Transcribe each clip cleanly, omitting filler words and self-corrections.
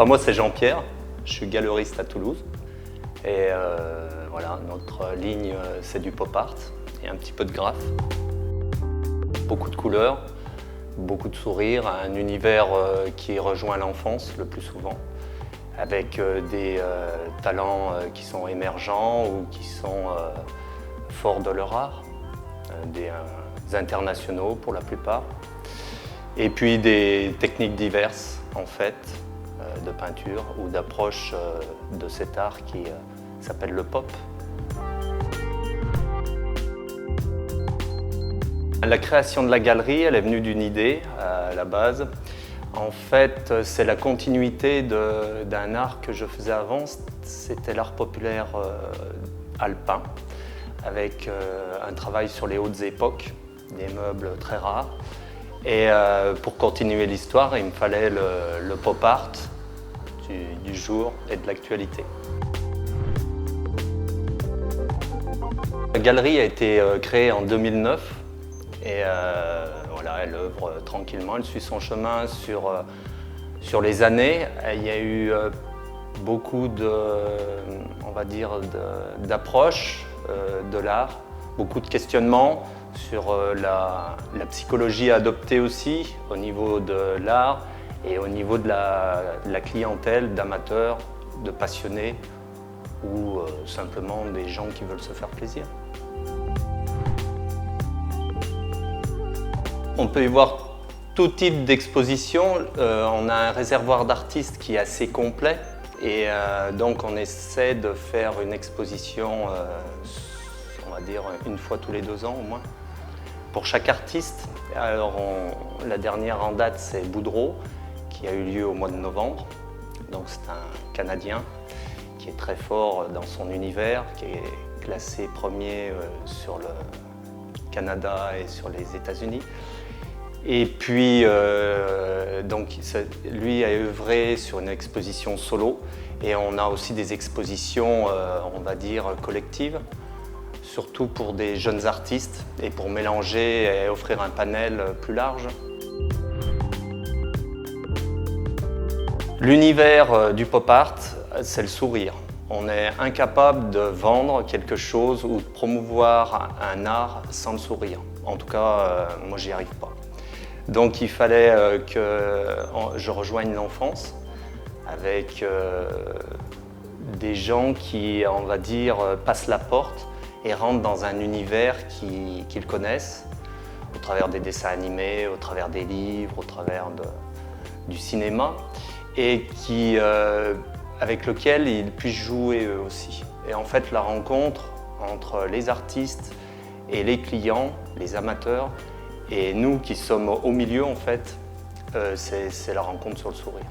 Moi c'est Jean-Pierre, je suis galeriste à Toulouse et voilà, notre ligne c'est du pop art et un petit peu de graphe. Beaucoup de couleurs, beaucoup de sourires, un univers qui rejoint l'enfance le plus souvent, avec des talents qui sont émergents ou qui sont forts de leur art, des internationaux pour la plupart, et puis des techniques diverses en fait, de peinture ou d'approche de cet art qui s'appelle le pop. La création de la galerie, elle est venue d'une idée à la base. En fait, c'est la continuité d'un art que je faisais avant, c'était l'art populaire alpin, avec un travail sur les hautes époques, des meubles très rares. Et pour continuer l'histoire, il me fallait le pop art du jour et de l'actualité. La galerie a été créée en 2009 et voilà, elle œuvre tranquillement, elle suit son chemin sur les années. Il y a eu beaucoup d'approches de l'art, beaucoup de questionnements sur la psychologie adoptée aussi au niveau de l'art et au niveau de la clientèle, d'amateurs, de passionnés ou simplement des gens qui veulent se faire plaisir. On peut y voir tout type d'exposition. On a un réservoir d'artistes qui est assez complet et donc on essaie de faire une exposition, on va dire, une fois tous les 2 ans au moins, pour chaque artiste. Alors la dernière en date, c'est Boudreau, qui a eu lieu au mois de novembre. Donc c'est un Canadien qui est très fort dans son univers, qui est classé premier sur le Canada et sur les États-Unis. Et puis, donc, lui a œuvré sur une exposition solo et on a aussi des expositions, on va dire, collectives, surtout pour des jeunes artistes et pour mélanger et offrir un panel plus large. L'univers du pop art, c'est le sourire. On est incapable de vendre quelque chose ou de promouvoir un art sans le sourire. En tout cas, moi, j'y arrive pas. Donc il fallait que je rejoigne l'enfance avec des gens qui, on va dire, passent la porte et rentrent dans un univers qu'ils connaissent, au travers des dessins animés, au travers des livres, au travers du cinéma, et avec lequel ils puissent jouer eux aussi. Et en fait, la rencontre entre les artistes et les clients, les amateurs, et nous qui sommes au milieu, en fait, c'est la rencontre sur le sourire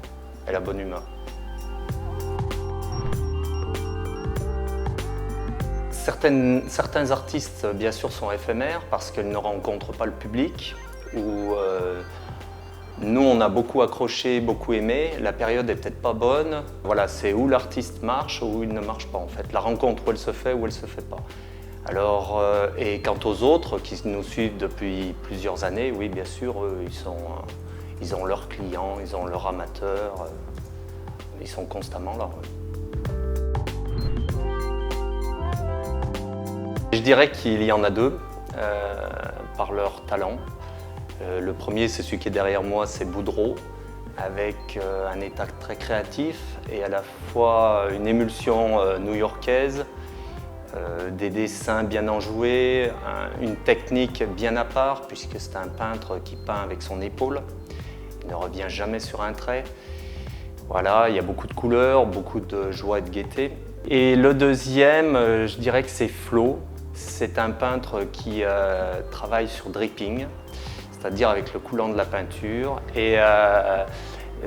et la bonne humeur. Certains artistes, bien sûr, sont éphémères parce qu'ils ne rencontrent pas le public. Ou nous, on a beaucoup accroché, beaucoup aimé. La période n'est peut-être pas bonne. Voilà, c'est où l'artiste marche ou il ne marche pas, en fait. La rencontre, où elle se fait ou elle ne se fait pas. Alors, et quant aux autres qui nous suivent depuis plusieurs années, oui, bien sûr, eux, ils ont leurs clients, ils ont leurs amateurs, ils sont constamment là. Je dirais qu'il y en a 2 par leur talent. Le premier, c'est celui qui est derrière moi, c'est Boudreau, avec un état très créatif et à la fois une émulsion new-yorkaise, des dessins bien enjoués, une technique bien à part, puisque c'est un peintre qui peint avec son épaule. Il ne revient jamais sur un trait. Voilà, il y a beaucoup de couleurs, beaucoup de joie et de gaieté. Et le deuxième, je dirais que c'est Flo. C'est un peintre qui travaille sur dripping, c'est-à-dire avec le coulant de la peinture. Et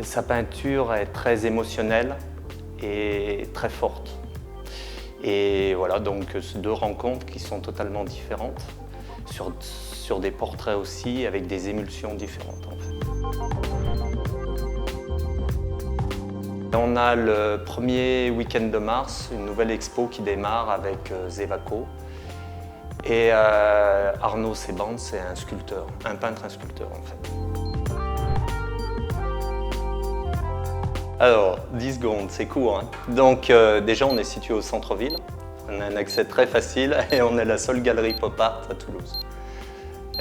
sa peinture est très émotionnelle et très forte. Et voilà, donc ces 2 rencontres qui sont totalement différentes, sur des portraits aussi, avec des émulsions différentes en fait. On a le premier week-end de mars, une nouvelle expo qui démarre avec Zevaco. Et Arnaud Seban, c'est un sculpteur, un peintre, un sculpteur en fait. Alors, 10 secondes, c'est court, hein. Donc déjà, on est situé au centre-ville. On a un accès très facile et on est la seule galerie pop art à Toulouse.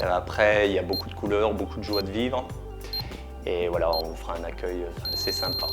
Après, il y a beaucoup de couleurs, beaucoup de joie de vivre. Et voilà, on vous fera un accueil assez sympa.